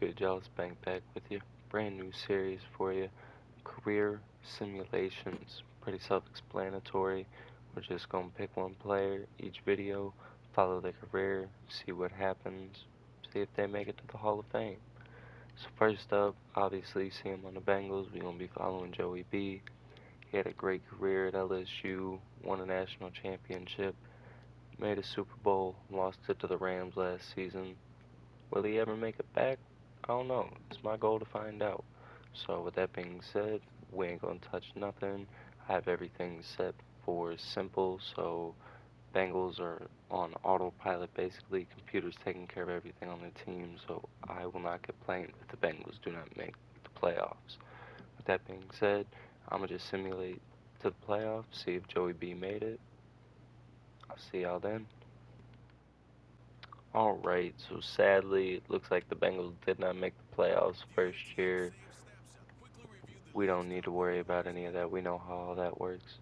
good, y'all? It's Bank back with you. Brand new series for you. Career simulations. Pretty self-explanatory. We're just gonna pick one player each video, follow their career, see what happens, see if they make it to the Hall of Fame. So first up, obviously, see him on the Bengals. We're gonna be following Joey B. He had a great career at LSU, won a national championship, made a Super Bowl, lost it to the Rams last season. Will he ever make it back? I don't know. It's my goal to find out. So with that being said, we ain't gonna touch nothing. I have everything set for simple, so Bengals are on autopilot basically. Computers taking care of everything on the team, so I will not complain if the Bengals do not make the playoffs. With that being said, I'm gonna just simulate to the playoffs, see if Joey B made it. I'll see y'all then. Alright, so sadly, it looks like the Bengals did not make the playoffs first year. We don't need to worry about any of that. We know how all that works.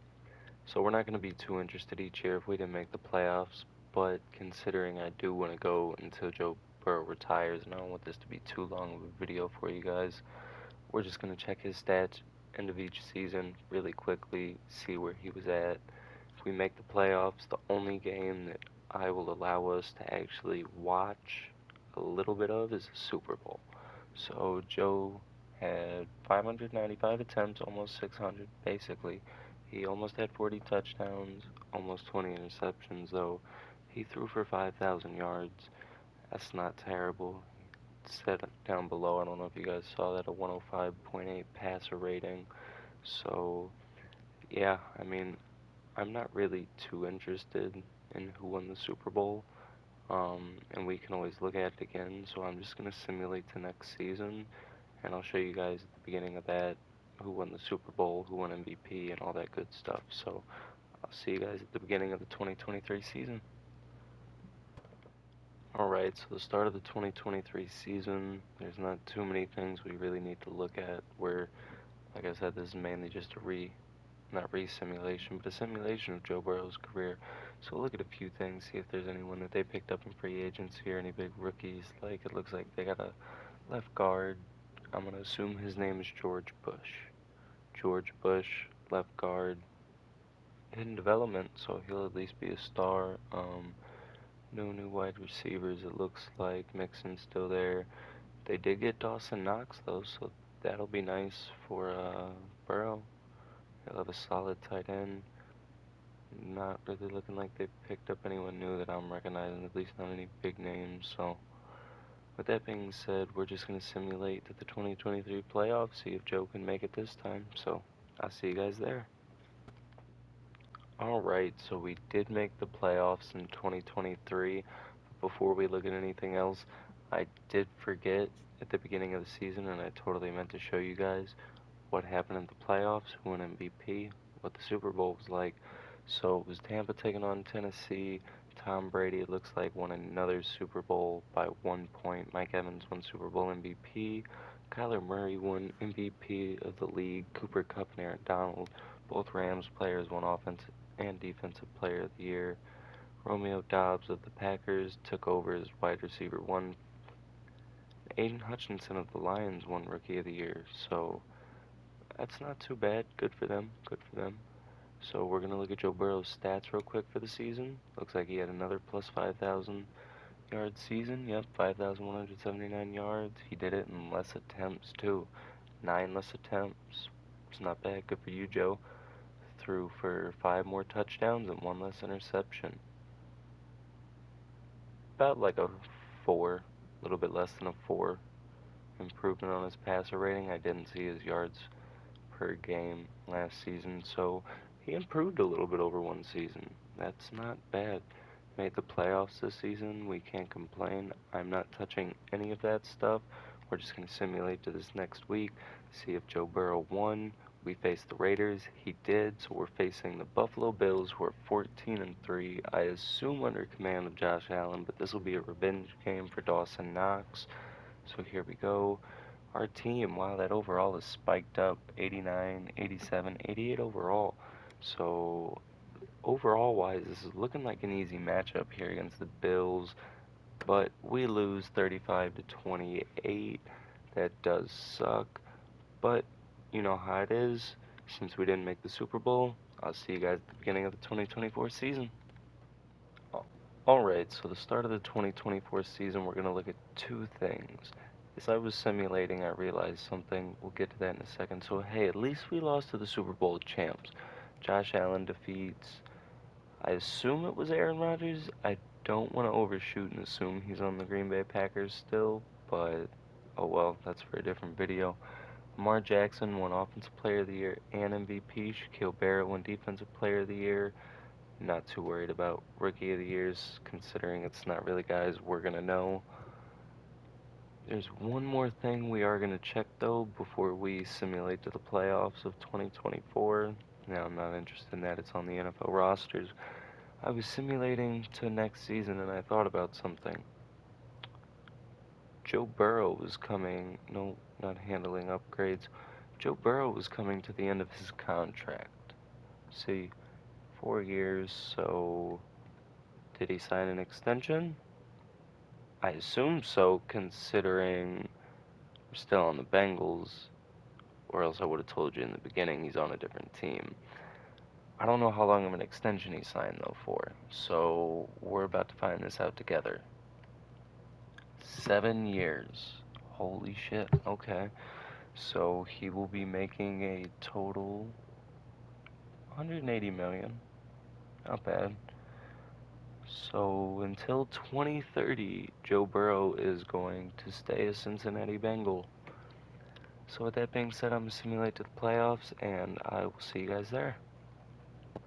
So we're not going to be too interested each year if we didn't make the playoffs, but considering I do want to go until Joe Burrow retires, and I don't want this to be too long of a video for you guys, we're just going to check his stats end of each season really quickly, see where he was at. If we make the playoffs, the only game that I will allow us to actually watch a little bit of is the Super Bowl. So Joe had 595 attempts, almost 600 basically. He almost had 40 touchdowns, almost 20 interceptions though. He threw for 5,000 yards. That's not terrible. Set down below, I don't know if you guys saw that, a 105.8 passer rating. So, yeah, I mean, I'm not really too interested in who won the Super Bowl. And we can always look at it again. So I'm just gonna simulate the next season, and I'll show you guys at the beginning of that who won the Super Bowl, who won MVP, and all that good stuff. So I'll see you guys at the beginning of the 2023 season. Alright, so the start of the 2023 season, there's not too many things we really need to look at. Where, like I said, this is mainly just a not re-simulation, but a simulation of Joe Burrow's career. So we'll look at a few things, see if there's anyone that they picked up in free agency or any big rookies. Like, it looks like they got a left guard. I'm going to assume his name is George Bush. George Bush, left guard, hidden development, so he'll at least be a star. No new wide receivers, it looks like. Mixon's still there. They did get Dawson Knox, though, so that'll be nice for Burrow. He'll have a solid tight end. Not really looking like they picked up anyone new that I'm recognizing, at least not any big names. So, with that being said, we're just going to simulate to the 2023 playoffs, see if Joe can make it this time. So, I'll see you guys there. Alright, so we did make the playoffs in 2023. Before we look at anything else, I did forget at the beginning of the season, and I totally meant to show you guys what happened in the playoffs, who won MVP, what the Super Bowl was like. So it was Tampa taking on Tennessee. Tom Brady, it looks like, won another Super Bowl by 1 point. Mike Evans won Super Bowl MVP. Kyler Murray won MVP of the league. Cooper Kupp and Aaron Donald, both Rams players, won Offensive and Defensive Player of the Year. Romeo Doubs of the Packers took over as wide receiver one. Aiden Hutchinson of the Lions won Rookie of the Year. So that's not too bad. Good for them. Good for them. So we're gonna look at Joe Burrow's stats real quick for the season. Looks like he had another plus 5,000 yard season. Yep, 5,179 yards. He did it in less attempts too. 9 less attempts. It's not bad. Good for you, Joe. Threw for 5 more touchdowns and 1 less interception. About like a 4, a little bit less than a 4 improvement on his passer rating. I didn't see his yards per game last season, so he improved a little bit over one season. That's not bad. Made the playoffs this season. We can't complain. I'm not touching any of that stuff. We're just going to simulate to this next week, see if Joe Burrow won. We faced the Raiders. He did, so we're facing the Buffalo Bills, who are 14-3. I assume under command of Josh Allen, but this will be a revenge game for Dawson Knox. So here we go. Our team, wow, that overall is spiked up, 89, 87, 88 overall. So overall wise, this is looking like an easy matchup here against the Bills. but we lose 35 to 28. That does suck, but you know how it is. Since we didn't make the Super Bowl, I'll see you guys at the beginning of the 2024 season. Alright, so the start of the 2024 season, we're going to look at two things. As I was simulating, I realized something. We'll get to that in a second. So, hey, at least we lost to the Super Bowl champs. Josh Allen defeats, I assume it was Aaron Rodgers. I don't want to overshoot and assume he's on the Green Bay Packers still, but oh well, that's for a different video. Lamar Jackson won Offensive Player of the Year and MVP. Shaquille Barrett won Defensive Player of the Year. Not too worried about Rookie of the Years, considering it's not really guys we're going to know. There's one more thing we are going to check, though, before we simulate to the playoffs of 2024. Now, I'm not interested in that. It's on the NFL rosters. I was simulating to next season, and I thought about something. Joe Burrow was coming. No, not handling upgrades. Joe Burrow was coming to the end of his contract. See, 4 years, so did he sign an extension? I assume so, considering we're still on the Bengals, or else I would have told you in the beginning he's on a different team. I don't know how long of an extension he signed, though, for, so we're about to find this out together. 7 years. Holy shit, okay. So he will be making a total 180 million. Not bad. So until 2030, Joe Burrow is going to stay a Cincinnati Bengal. So with that being said, I'm going to simulate to the playoffs, and I will see you guys there.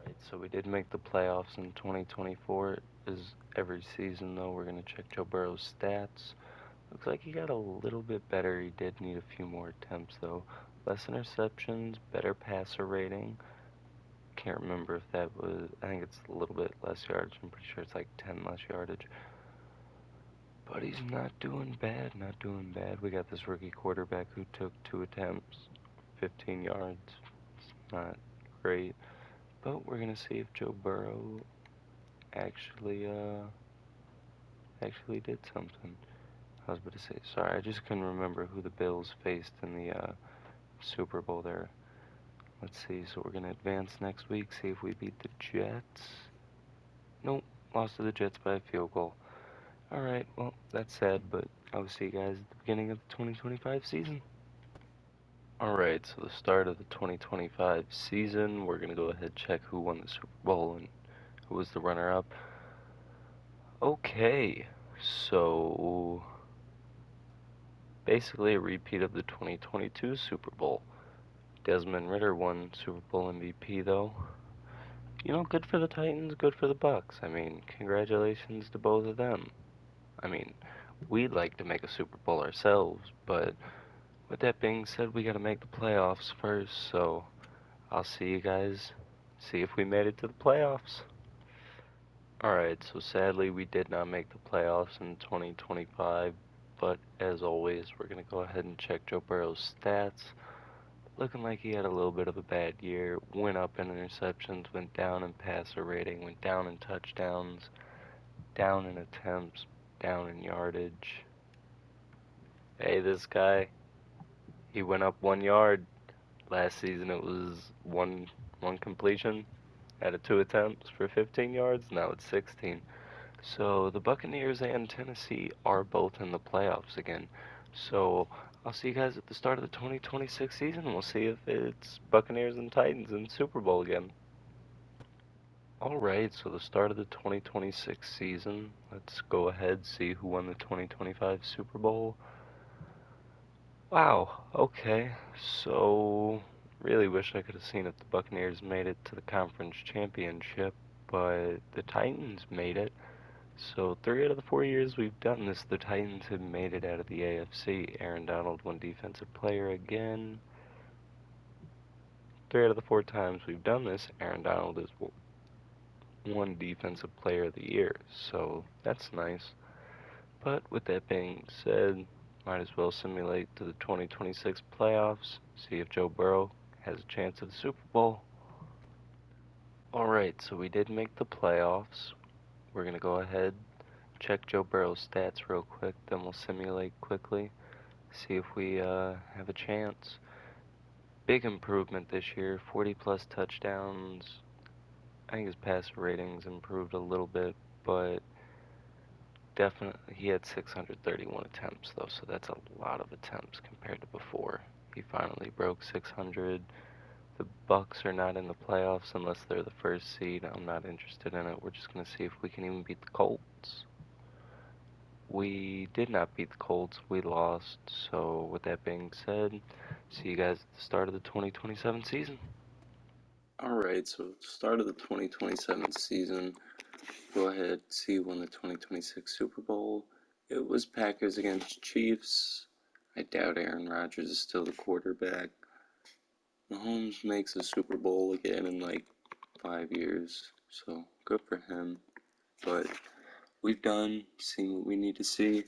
Right, so we did make the playoffs in 2024. As every season, though, we're going to check Joe Burrow's stats. Looks like he got a little bit better. He did need a few more attempts, though. Less interceptions, better passer rating. Can't remember if that was, I think it's a little bit less yardage. I'm pretty sure it's like 10 less yardage. But he's not doing bad, not doing bad. We got this rookie quarterback who took 2 attempts, 15 yards. It's not great. But we're going to see if Joe Burrow actually, actually did something. I was about to say, sorry, I just couldn't remember who the Bills faced in the Super Bowl there. Let's see, so we're going to advance next week, see if we beat the Jets. Nope, lost to the Jets by a field goal. Alright, well, that's sad, but I'll see you guys at the beginning of the 2025 season. Alright, so the start of the 2025 season, we're going to go ahead and check who won the Super Bowl and who was the runner-up. Okay, so basically a repeat of the 2022 Super Bowl. Desmond Ridder won Super Bowl MVP, though. You know, good for the Titans, good for the Bucks. I mean, congratulations to both of them. I mean, we'd like to make a Super Bowl ourselves, but with that being said, we gotta make the playoffs first, so I'll see you guys, see if we made it to the playoffs. Alright, so sadly we did not make the playoffs in 2025, but as always, we're gonna go ahead and check Joe Burrow's stats. Looking like he had a little bit of a bad year. Went up in interceptions, went down in passer rating, went down in touchdowns, down in attempts, down in yardage. Hey, this guy, he went up 1 yard. Last season it was one completion out of 2 attempts for 15 yards. Now it's 16. So the Buccaneers and Tennessee are both in the playoffs again. So I'll see you guys at the start of the 2026 season. We'll see if it's Buccaneers and Titans in Super Bowl again. Alright, so the start of the 2026 season. Let's go ahead, see who won the 2025 Super Bowl. Wow, okay. So, really wish I could have seen if the Buccaneers made it to the conference championship, but the Titans made it. So 3 out of the 4 years we've done this, the Titans have made it out of the AFC. Aaron Donald won Defensive Player again. 3 out of the 4 times we've done this, Aaron Donald has won Defensive Player of the Year. So that's nice. But with that being said, might as well simulate to the 2026 playoffs, see if Joe Burrow has a chance at the Super Bowl. Alright, so we did make the playoffs. We're going to go ahead, check Joe Burrow's stats real quick, then we'll simulate quickly, see if we have a chance. Big improvement this year, 40 plus touchdowns. I think his passer ratings improved a little bit, but definitely he had 631 attempts though, so that's a lot of attempts compared to before. He finally broke 600. The Bucks are not in the playoffs unless they're the first seed. I'm not interested in it. We're just going to see if we can even beat the Colts. We did not beat the Colts. We lost. So with that being said, see you guys at the start of the 2027 season. Alright, so start of the 2027 season. Go ahead, see who won the 2026 Super Bowl. It was Packers against Chiefs. I doubt Aaron Rodgers is still the quarterback. Mahomes makes a Super Bowl again in like 5 years, so good for him. But we've done, seen what we need to see.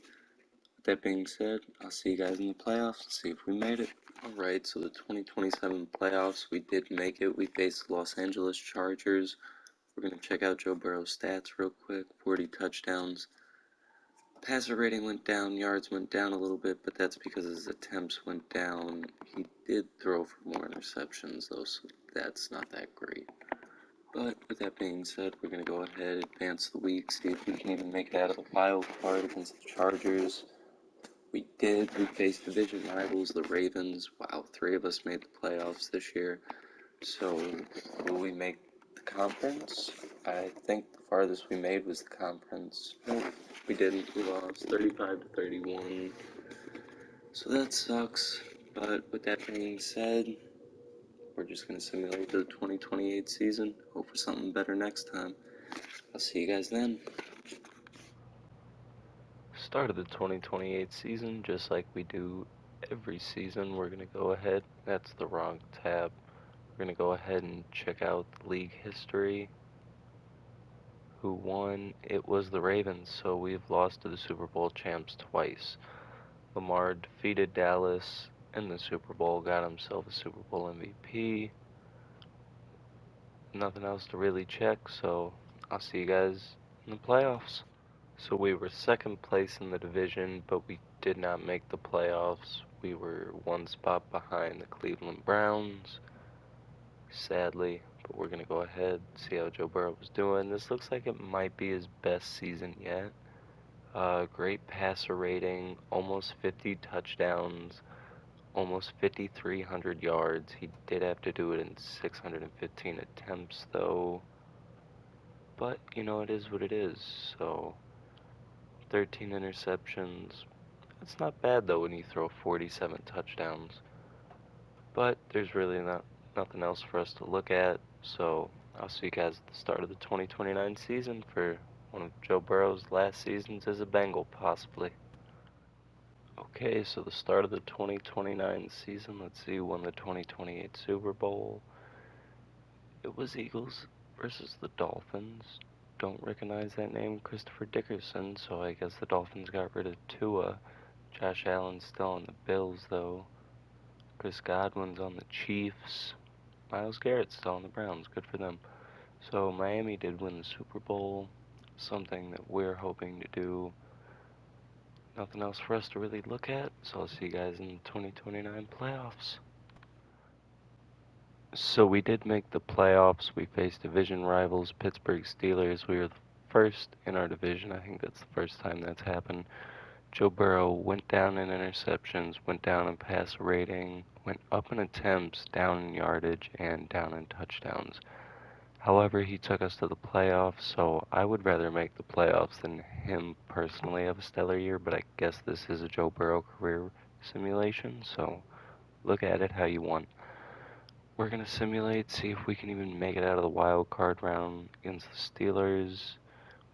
With that being said, I'll see you guys in the playoffs and see if we made it. Alright, so the 2027 playoffs, we did make it. We faced the Los Angeles Chargers. We're going to check out Joe Burrow's stats real quick. 40 touchdowns. Passer rating went down, yards went down a little bit, but that's because his attempts went down. He did throw for more interceptions, though, so that's not that great. But with that being said, we're going to go ahead, advance the week, see if we can even make it out of the wild card against the Chargers. We did. We faced division rivals, the Ravens. Wow, 3 of us made the playoffs this year. So, will we make the conference? I think the farthest we made was the conference. Nope, we didn't. We lost 35 to 31. So that sucks. But with that being said, we're just going to simulate the 2028 season. Hope for something better next time. I'll see you guys then. Start of the 2028 season, just like we do every season, we're going to go ahead. That's the wrong tab. We're going to go ahead and check out the league history. Who won? It was the Ravens, so we've lost to the Super Bowl champs twice. Lamar defeated Dallas in the Super Bowl, got himself a Super Bowl MVP. Nothing else to really check, so I'll see you guys in the playoffs. So we were second place in the division, but we did not make the playoffs. We were one spot behind the Cleveland Browns, sadly, but we're going to go ahead, see how Joe Burrow was doing. This looks like it might be his best season yet. Great passer rating, almost 50 touchdowns, almost 5,300 yards. He did have to do it in 615 attempts, though. But, you know, it is what it is. So, 13 interceptions. That's not bad, though, when you throw 47 touchdowns. But there's really nothing else for us to look at. So, I'll see you guys at the start of the 2029 season for one of Joe Burrow's last seasons as a Bengal, possibly. Okay, so the start of the 2029 season, let's see who won the 2028 Super Bowl. It was Eagles versus the Dolphins. Don't recognize that name, Christopher Dickerson, so I guess the Dolphins got rid of Tua. Josh Allen's still on the Bills, though. Chris Godwin's on the Chiefs. Myles Garrett's still on the Browns. Good for them. So Miami did win the Super Bowl, something that we're hoping to do. Nothing else for us to really look at, so I'll see you guys in the 2029 playoffs. So we did make the playoffs. We faced division rivals, Pittsburgh Steelers. We were the first in our division. I think that's the first time that's happened. Joe Burrow went down in interceptions, went down in passer rating, went up in attempts, down in yardage, and down in touchdowns. However, he took us to the playoffs, so I would rather make the playoffs than him personally have a stellar year, but I guess this is a Joe Burrow career simulation, so look at it how you want. We're going to simulate, see if we can even make it out of the wild card round against the Steelers.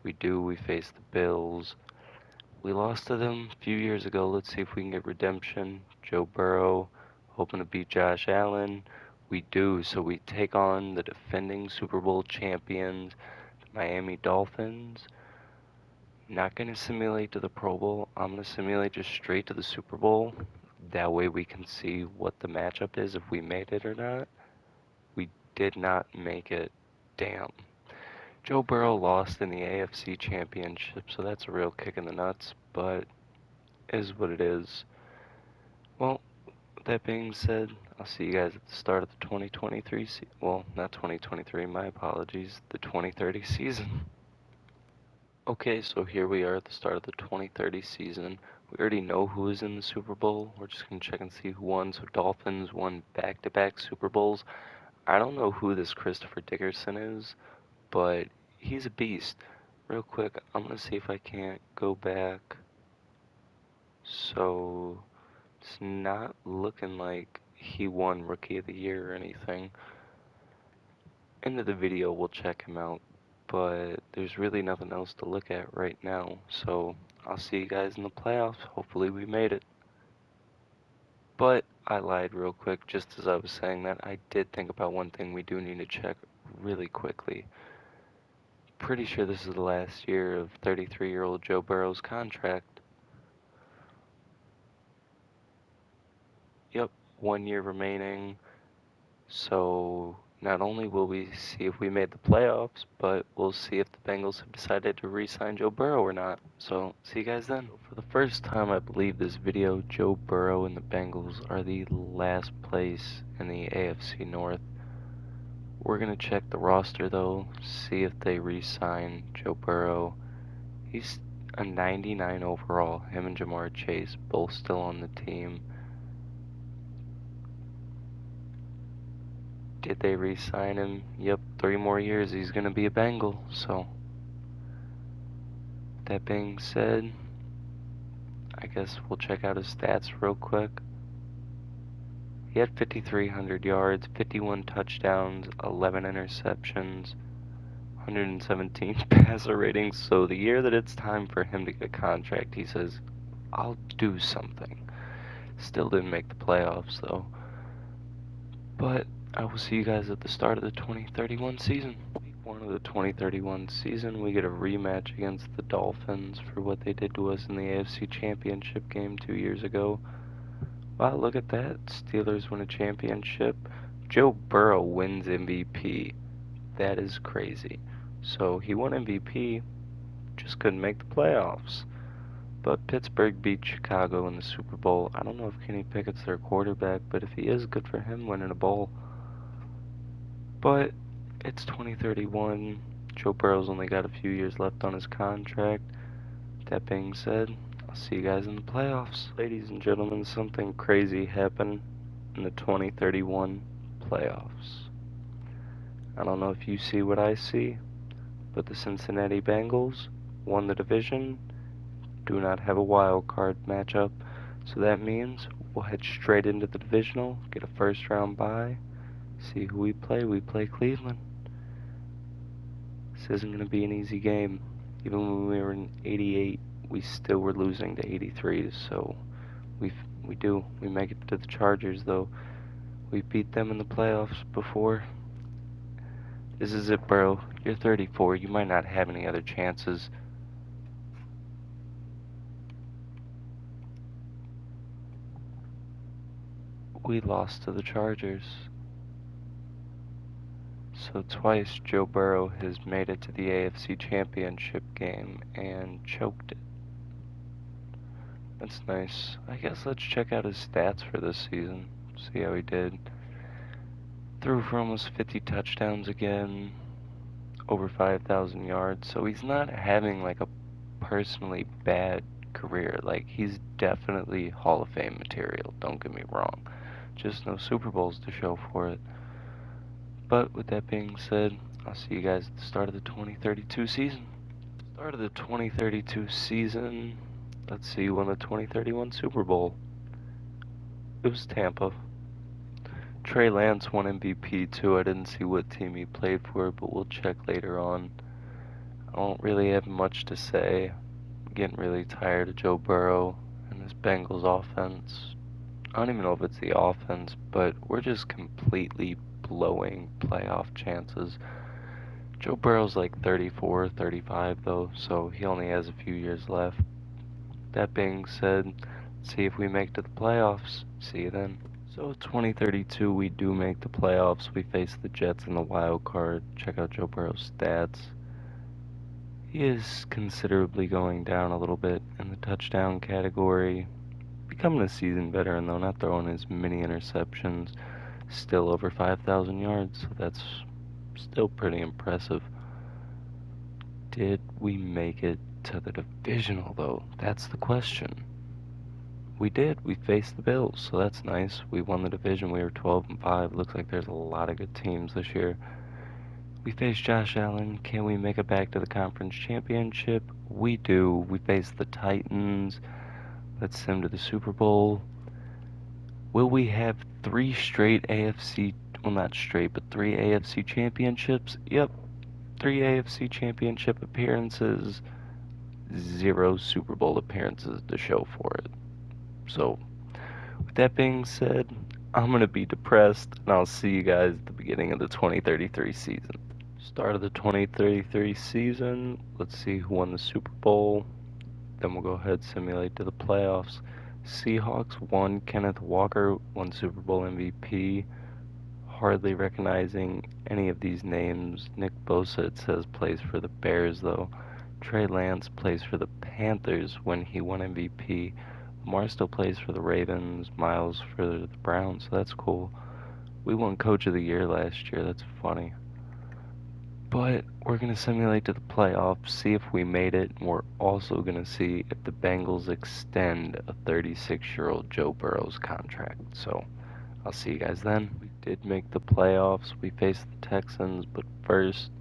We do, we face the Bills. We lost to them a few years ago. Let's see if we can get redemption. Joe Burrow, hoping to beat Josh Allen. We do, so we take on the defending Super Bowl champions, the Miami Dolphins. Not going to simulate to the Pro Bowl. I'm going to simulate just straight to the Super Bowl. That way we can see what the matchup is, if we made it or not. We did not make it. Damn. Joe Burrow lost in the AFC Championship, so that's a real kick in the nuts, but is what it is. Well, with that being said, I'll see you guys at the start of the 2023 well, not 2023, my apologies, the 2030 season. Okay, so here we are at the start of the 2030 season. We already know who is in the Super Bowl. We're just going to check and see who won. So Dolphins won back-to-back Super Bowls. I don't know who this Christopher Dickerson is, but he's a beast. Real quick, I'm going to see if I can't go back. So it's not looking like he won Rookie of the Year or anything. End of the video, we'll check him out, but there's really nothing else to look at right now. So I'll see you guys in the playoffs. Hopefully we made it. But I lied real quick. Just as I was saying that, I did think about one thing we do need to check really quickly. Pretty sure this is the last year of 33-year-old Joe Burrow's contract. Yep, 1 year remaining. So not only will we see if we made the playoffs, but we'll see if the Bengals have decided to re-sign Joe Burrow or not. So see you guys then. For the first time, I believe this video, Joe Burrow and the Bengals are the last place in the AFC North. We're gonna check the roster though, see if they re-sign Joe Burrow. He's a 99 overall. Him and Jamar Chase both still on the team. Did they re-sign him? Yep, 3 more years. He's gonna be a Bengal. So, that being said, I guess we'll check out his stats real quick. He had 5,300 yards, 51 touchdowns, 11 interceptions, 117 passer ratings. So the year that it's time for him to get a contract, he says, "I'll do something." Still didn't make the playoffs though. But I will see you guys at the start of the 2031 season. Week 1 of the 2031 season, we get a rematch against the Dolphins for what they did to us in the AFC Championship game 2 years ago. Wow, look at that. Steelers win a championship. Joe Burrow wins MVP. That is crazy. So he won MVP, just couldn't make the playoffs. But Pittsburgh beat Chicago in the Super Bowl. I don't know if Kenny Pickett's their quarterback, but if he is, good for him winning a bowl. But it's 2031. Joe Burrow's only got a few years left on his contract. That being said, I'll see you guys in the playoffs. Ladies and gentlemen, something crazy happened in the 2031 playoffs. I don't know if you see what I see, but the Cincinnati Bengals won the division, do not have a wild card matchup, so that means we'll head straight into the divisional, get a first round bye, see who we play. We play Cleveland. This isn't going to be an easy game. Even when we were in 88, we still were losing to 83, so we make it to the Chargers though. We beat them in the playoffs before. This is it, Burrow. You're 34. You might not have any other chances. We lost to the Chargers. So twice Joe Burrow has made it to the AFC Championship game and choked it. That's nice. I guess let's check out his stats for this season. See how he did. Threw for almost 50 touchdowns again. Over 5,000 yards. So he's not having like a personally bad career. Like he's definitely Hall of Fame material. Don't get me wrong. Just no Super Bowls to show for it. But with that being said, I'll see you guys at the start of the 2032 season. Start of the 2032 season. Let's see who won the 2031 Super Bowl. It was Tampa. Trey Lance won MVP too. I didn't see what team he played for, but we'll check later on. I don't really have much to say. I'm getting really tired of Joe Burrow and this Bengals offense. I don't even know if it's the offense, but we're just completely blowing playoff chances. Joe Burrow's like 34, 35 though, so he only has a few years left. That being said, see if we make it to the playoffs. See you then. So 2032, we do make the playoffs. We face the Jets in the wild card. Check out Joe Burrow's stats. He is considerably going down a little bit in the touchdown category. Becoming a seasoned veteran, though, not throwing as many interceptions. Still over 5,000 yards, so that's still pretty impressive. Did we make it to the divisional, though? That's the question. We did. We faced the Bills, so that's nice. We won the division. We were 12-5. Looks like there's a lot of good teams this year. We faced Josh Allen. Can we make it back to the conference championship? We do. We faced the Titans. Let's send them to the Super Bowl. Will we have three straight AFC, well, not straight, but three AFC championships? Yep, three AFC championship appearances, 0 Super Bowl appearances to show for it. So, with that being said, I'm going to be depressed, and I'll see you guys at the beginning of the 2033 season. Start of the 2033 season, let's see who won the Super Bowl. Then we'll go ahead simulate to the playoffs. Seahawks won. Kenneth Walker won Super Bowl MVP. Hardly recognizing any of these names. Nick Bosa, it says, plays for the Bears, though. Trey Lance plays for the Panthers when he won MVP. Lamar still plays for the Ravens. Miles for the Browns, so that's cool. We won Coach of the Year last year. That's funny. But we're going to simulate to the playoffs, see if we made it. And we're also going to see if the Bengals extend a 36-year-old Joe Burrow's contract. So I'll see you guys then. We did make the playoffs. We faced the Texans, but first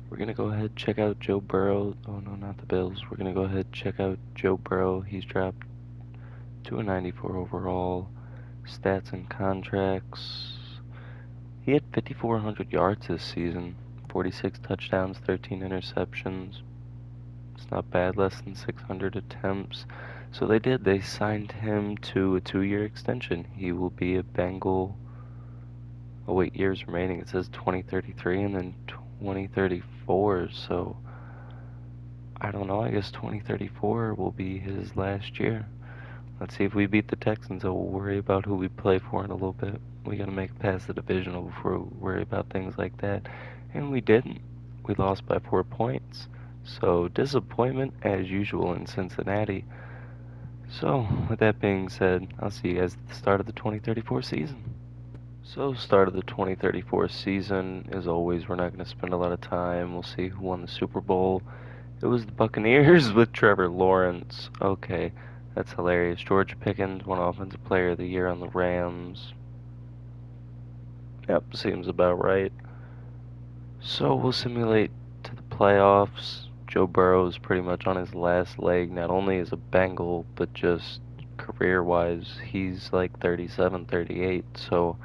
we're going to go ahead and check out Joe Burrow. Oh no, not the Bills. We're going to go ahead and check out Joe Burrow. He's dropped to a 94 overall. Stats and contracts. He had 5,400 yards this season. 46 touchdowns, 13 interceptions. It's not bad, less than 600 attempts. So they signed him to a 2-year extension. He will be a Bengal. Oh wait, years remaining. It says 2033 and then 2034. So I don't know. I guess 2034 will be his last year. Let's see if we beat the Texans, so we'll worry about who we play for in a little bit. We gotta make it past the divisional before we worry about things like that. And we didn't. We lost by 4 points. So disappointment as usual in Cincinnati. So with that being said, I'll see you guys at the start of the 2034 season. So start of the 2034 season, as always, we're not gonna spend a lot of time. We'll see who won the Super Bowl. It was the Buccaneers with Trevor Lawrence. Okay, that's hilarious. George Pickens won Offensive Player of the Year on the Rams. Yep, seems about right. So we'll simulate to the playoffs. Joe Burrow is pretty much on his last leg, not only as a Bengal, but just career-wise. He's like 37, 38, so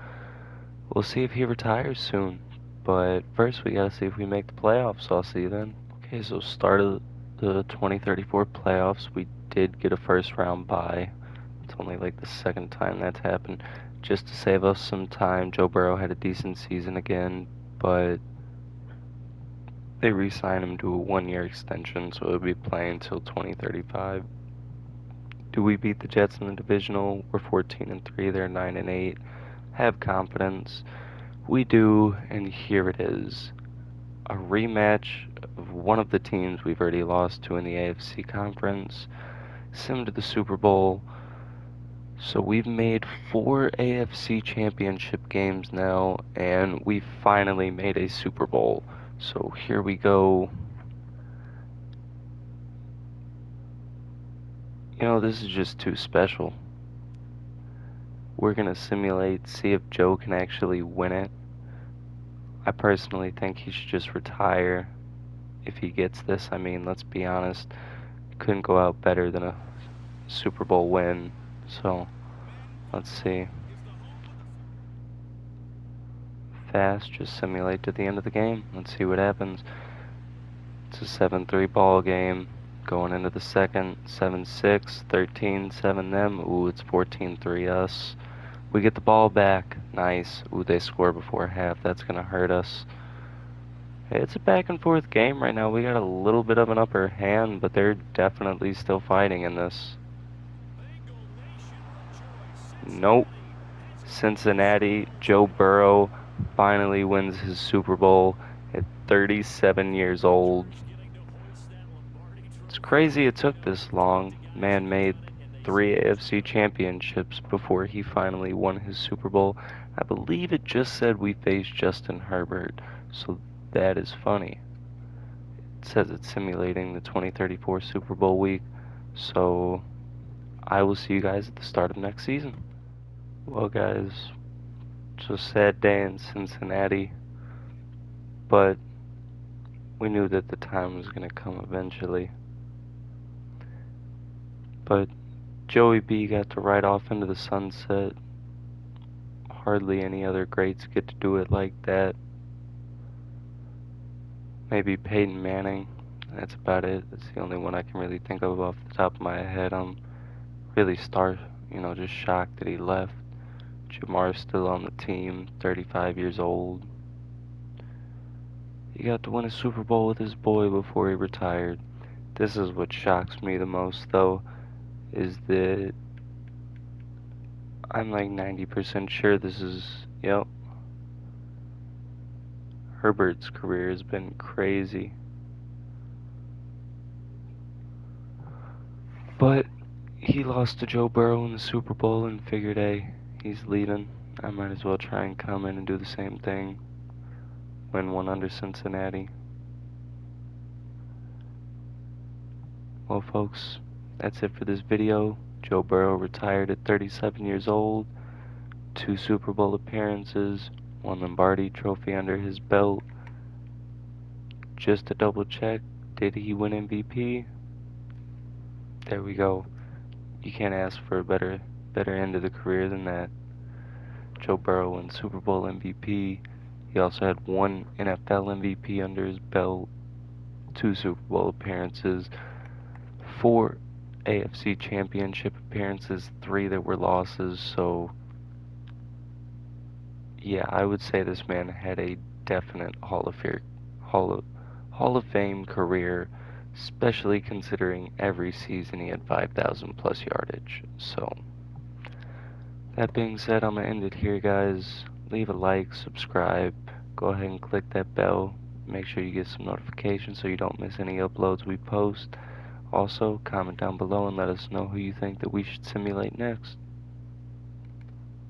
we'll see if he retires soon. But first, we gotta see if we make the playoffs, so I'll see you then. Okay, so start of the 2034 playoffs, we did get a first round bye. It's only like the second time that's happened. Just to save us some time, Joe Burrow had a decent season again, but they re-signed him to a 1-year extension, so he'll be playing until 2035. Do we beat the Jets in the divisional? We're 14-3, they're 9-8. Have confidence. We do, and here it is. A rematch of one of the teams we've already lost to in the AFC conference. Sim to the Super Bowl. So we've made 4 AFC championship games now, and we finally made a Super Bowl. So here we go. You know, this is just too special. We're going to simulate, see if Joe can actually win it. I personally think he should just retire if he gets this. I mean, let's be honest, couldn't go out better than a Super Bowl win. So, let's see. Fast, just simulate to the end of the game. Let's see what happens. It's a 7-3 ball game. Going into the second, 7-6, 13-7 them. Ooh, it's 14-3 us. We get the ball back. Nice. Ooh, they score before half. That's going to hurt us. Hey, it's a back and forth game right now. We got a little bit of an upper hand, but they're definitely still fighting in this. Nope. Cincinnati, Joe Burrow finally wins his Super Bowl at 37 years old. It's crazy it took this long. Man made 3 AFC championships before he finally won his Super Bowl. I believe it just said we faced Justin Herbert, so that is funny. It says it's simulating the 2034 Super Bowl week, so I will see you guys at the start of next season. Well, guys, it's a sad day in Cincinnati, but we knew that the time was going to come eventually. But Joey B got to ride off into the sunset. Hardly any other greats get to do it like that. Maybe Peyton Manning. That's about it. That's the only one I can really think of off the top of my head. I'm really just shocked that he left. Jamar's still on the team, 35 years old. He got to win a Super Bowl with his boy before he retired. This is what shocks me the most, though, is that I'm like 90% sure this is, Herbert's career has been crazy. But he lost to Joe Burrow in the Super Bowl and figured, hey, he's leaving. I might as well try and come in and do the same thing. Win one under Cincinnati. Well, folks, that's it for this video. Joe Burrow retired at 37 years old. 2 Super Bowl appearances. 1 Lombardi trophy under his belt. Just to double check, did he win MVP? There we go. You can't ask for a better end of the career than that. Joe Burrow won Super Bowl MVP. He also had 1 NFL MVP under his belt, 2 Super Bowl appearances, 4 AFC Championship appearances, 3 that were losses. So, yeah, I would say this man had a definite Hall of Fame career, especially considering every season he had 5,000 plus yardage. So, that being said, I'm going to end it here, guys. Leave a like, subscribe, go ahead and click that bell. Make sure you get some notifications so you don't miss any uploads we post. Also, comment down below and let us know who you think that we should simulate next.